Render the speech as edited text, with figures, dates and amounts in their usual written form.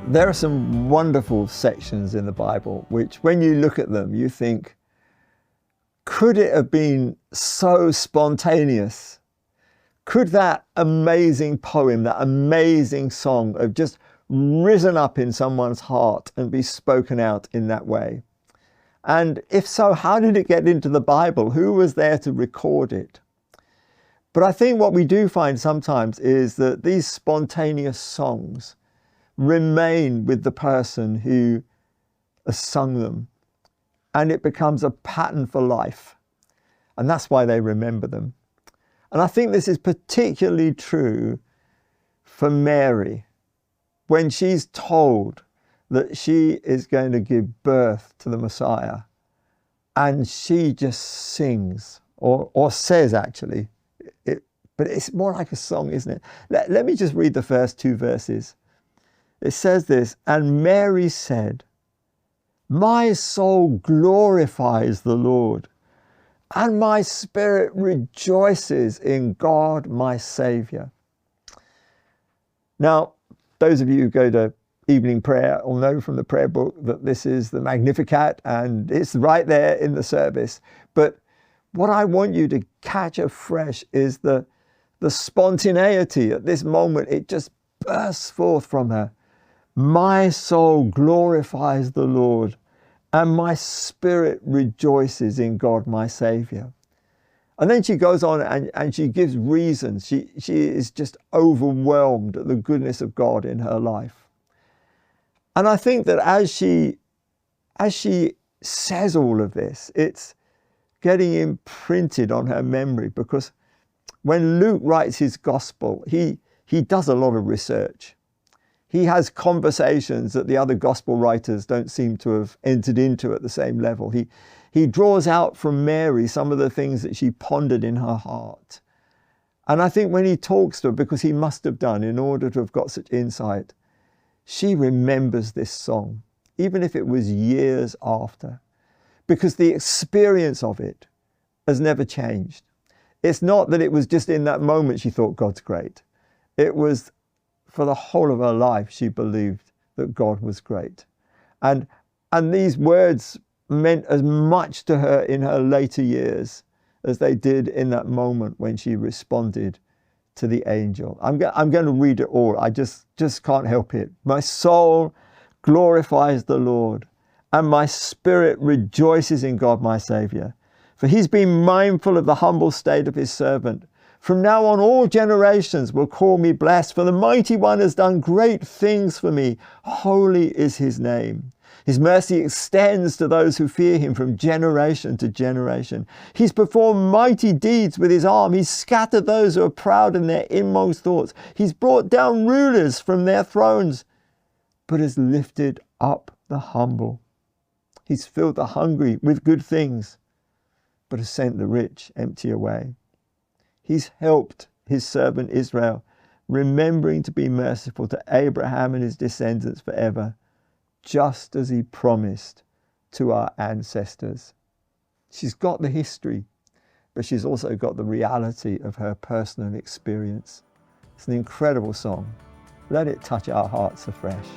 There are some wonderful sections in the Bible which, when you look at them, you think, could it have been so spontaneous? Could that amazing poem, that amazing song have just risen up in someone's heart and be spoken out in that way? And if so, how did it get into the Bible? Who was there to record it? But I think what we do find sometimes is that these spontaneous songs remain with the person who has sung them, and it becomes a pattern for life. And that's why they remember them. And I think this is particularly true for Mary when she's told that she is going to give birth to the Messiah, and she just sings or says actually, but it's more like a song, isn't it? Let me just read the first two verses. It says this, "And Mary said, 'My soul glorifies the Lord, and my spirit rejoices in God my Saviour.'" Now, those of you who go to evening prayer will know from the prayer book that this is the Magnificat, and it's right there in the service. But what I want you to catch afresh is the spontaneity at this moment. It just bursts forth from her. "My soul glorifies the Lord, and my spirit rejoices in God my Saviour." And then she goes on and she gives reasons. She is just overwhelmed at the goodness of God in her life. And I think that as she says all of this, it's getting imprinted on her memory, because when Luke writes his gospel, he does a lot of research. He has conversations that the other gospel writers don't seem to have entered into at the same level. He draws out from Mary some of the things that she pondered in her heart. And I think when he talks to her, because he must have done in order to have got such insight, she remembers this song, even if it was years after, because the experience of it has never changed. It's not that it was just in that moment she thought God's great. It was for the whole of her life she believed that God was great. And these words meant as much to her in her later years as they did in that moment when she responded to the angel. I'm going to read it all. I just can't help it. "My soul glorifies the Lord, and my spirit rejoices in God my Saviour. For he's been mindful of the humble state of his servant. From now on all generations will call me blessed, for the Mighty One has done great things for me. Holy is his name. His mercy extends to those who fear him from generation to generation. He's performed mighty deeds with his arm. He's scattered those who are proud in their inmost thoughts. He's brought down rulers from their thrones, but has lifted up the humble. He's filled the hungry with good things, but has sent the rich empty away. He's helped his servant Israel, remembering to be merciful to Abraham and his descendants forever, just as he promised to our ancestors." She's got the history, but she's also got the reality of her personal experience. It's an incredible song. Let it touch our hearts afresh.